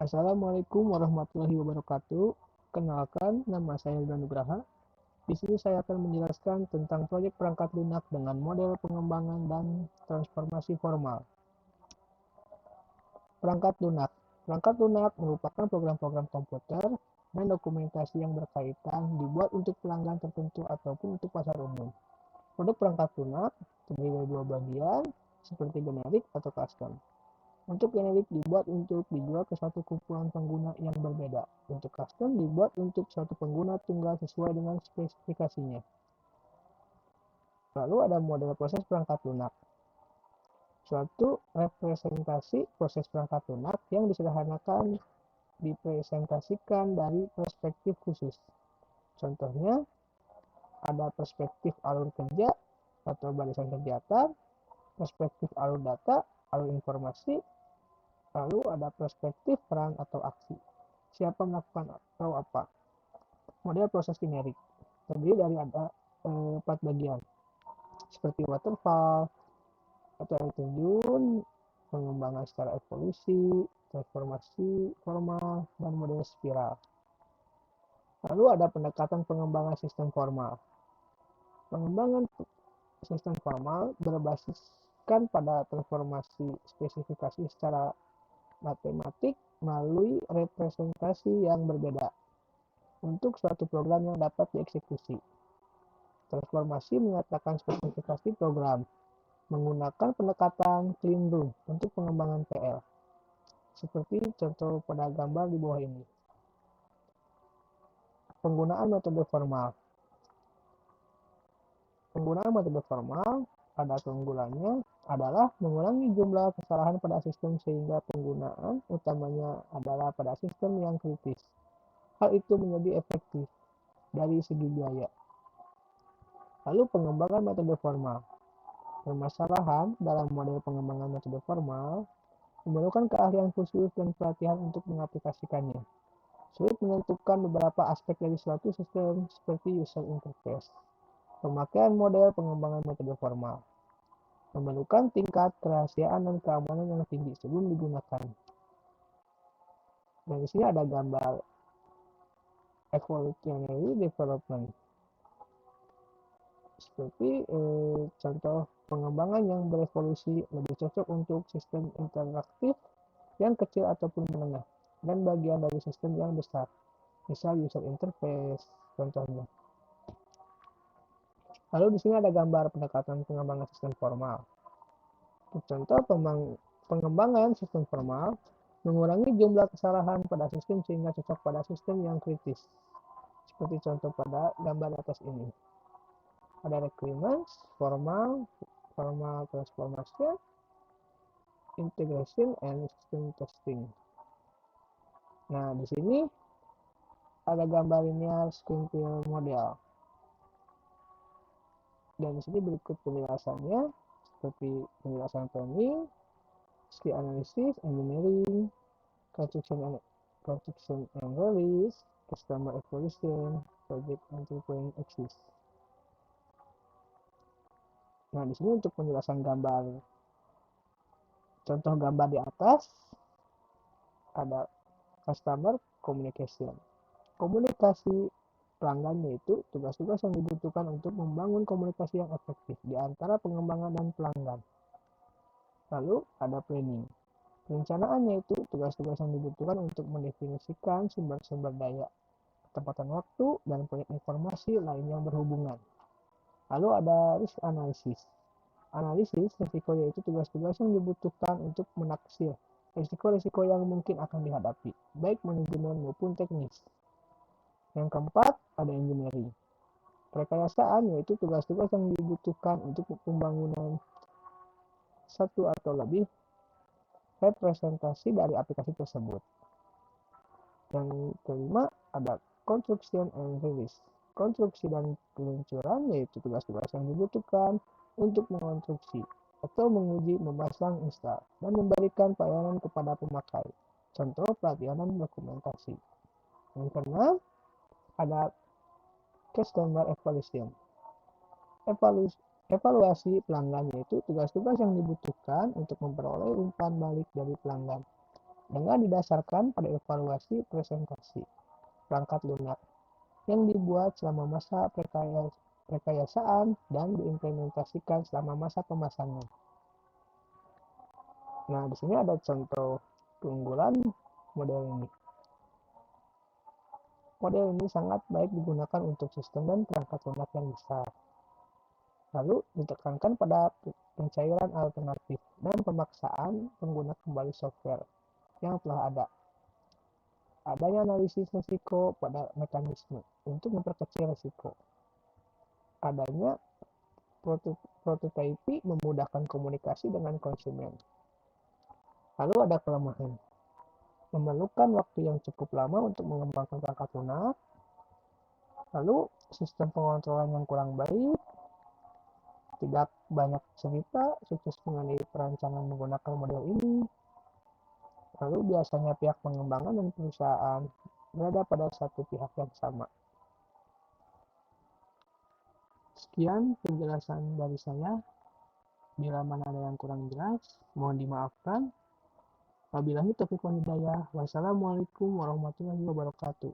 Assalamualaikum warahmatullahi wabarakatuh. Kenalkan, nama saya Yuda Nugraha. Di sini saya akan menjelaskan tentang proyek perangkat lunak dengan model pengembangan dan transformasi formal. Perangkat lunak. Perangkat lunak merupakan program-program komputer dan dokumentasi yang berkaitan dibuat untuk pelanggan tertentu ataupun untuk pasar umum. Produk perangkat lunak terdiri dari dua bagian, seperti generik atau custom. Untuk generik dibuat untuk dijual ke satu kumpulan pengguna yang berbeda. Untuk custom dibuat untuk satu pengguna tunggal sesuai dengan spesifikasinya. Lalu ada model proses perangkat lunak. Suatu representasi proses perangkat lunak yang disederhanakan dipresentasikan dari perspektif khusus. Contohnya, ada perspektif alur kerja atau barisan kegiatan, perspektif alur data, alur informasi, lalu ada perspektif peran atau aksi. Siapa melakukan atau apa. Model proses generik terdiri dari ada 4 bagian, seperti waterfall atau air terjun, pengembangan secara evolusi, transformasi formal, dan model spiral. Lalu ada pendekatan pengembangan sistem formal. Pengembangan sistem formal berbasiskan pada transformasi spesifikasi secara matematik melalui representasi yang berbeda untuk suatu program yang dapat dieksekusi. Transformasi menyatakan spesifikasi program menggunakan pendekatan clean room untuk pengembangan PL. Seperti contoh pada gambar di bawah ini. Penggunaan metode formal. Penggunaan metode formal pada keunggulannya adalah mengurangi jumlah kesalahan pada sistem sehingga penggunaan utamanya adalah pada sistem yang kritis. Hal itu menjadi efektif dari segi biaya. Lalu pengembangan metode formal. Permasalahan dalam model pengembangan metode formal memerlukan keahlian khusus dan pelatihan untuk mengaplikasikannya. Sulit menentukan beberapa aspek dari suatu sistem seperti user interface. Pemakaian model pengembangan metode formal memerlukan tingkat kerahasiaan dan keamanan yang tinggi sebelum digunakan. Dan di sini ada gambar evolutionary development. Seperti contoh pengembangan yang berevolusi lebih cocok untuk sistem interaktif yang kecil ataupun menengah dan bagian dari sistem yang besar, misal user interface contohnya. Lalu di sini ada gambar pendekatan pengembangan sistem formal. Contoh pengembangan sistem formal mengurangi jumlah kesalahan pada sistem sehingga cocok pada sistem yang kritis. Seperti contoh pada gambar atas ini. Ada requirements, formal transformation, integration, and system testing. Nah, di sini ada gambar linear squintle model. Dan di sini berikut penjelasannya, seperti penjelasan planning, skill analysis, engineering, construction and release, customer evolution, project entrepreneur axis. Nah, di sini untuk penjelasan gambar, contoh gambar di atas, ada customer communication. Komunikasi pelanggan yaitu tugas-tugas yang dibutuhkan untuk membangun komunikasi yang efektif di antara pengembangan dan pelanggan. Lalu ada planning. Perencanaan yaitu tugas-tugas yang dibutuhkan untuk mendefinisikan sumber-sumber daya, ketepatan waktu, dan proyek informasi lain yang berhubungan. Lalu ada risk analysis. Analisis risiko yaitu tugas-tugas yang dibutuhkan untuk menaksir risiko-risiko yang mungkin akan dihadapi, baik manajemen maupun teknis. Yang keempat, ada engineering. Perkayasaan yaitu tugas-tugas yang dibutuhkan untuk pembangunan satu atau lebih representasi dari aplikasi tersebut. Yang kelima, ada construction and release. Konstruksi dan peluncuran yaitu tugas-tugas yang dibutuhkan untuk mengonstruksi atau menguji, memasang, install, dan memberikan pelayanan kepada pemakai. Contoh pelatihan dan dokumentasi. Yang keenam, ada customer evaluation. Evaluasi pelanggan yaitu tugas-tugas yang dibutuhkan untuk memperoleh umpan balik dari pelanggan. dengan didasarkan pada evaluasi presentasi perangkat lunak yang dibuat selama masa rekayasaan dan diimplementasikan selama masa pemasangan. Nah, di sini ada contoh keunggulan model ini. Model ini sangat baik digunakan untuk sistem dan perangkat lunak yang besar. Lalu ditekankan pada pencairan alternatif dan pemaksaan pengguna kembali software yang telah ada. Adanya analisis risiko pada mekanisme untuk memperkecil risiko. Adanya prototyping memudahkan komunikasi dengan konsumen. Lalu ada kelemahan. Memerlukan waktu yang cukup lama untuk mengembangkan perangkat lunak. Lalu sistem pengontrolan yang kurang baik. Tidak banyak cerita sukses mengenai perancangan menggunakan model ini. Lalu biasanya pihak pengembangan dan perusahaan berada pada satu pihak yang sama. Sekian penjelasan dari saya. Bila mana ada yang kurang jelas, mohon dimaafkan. Wabillahi taufiq wal hidayah. Wassalamualaikum warahmatullahi wabarakatuh.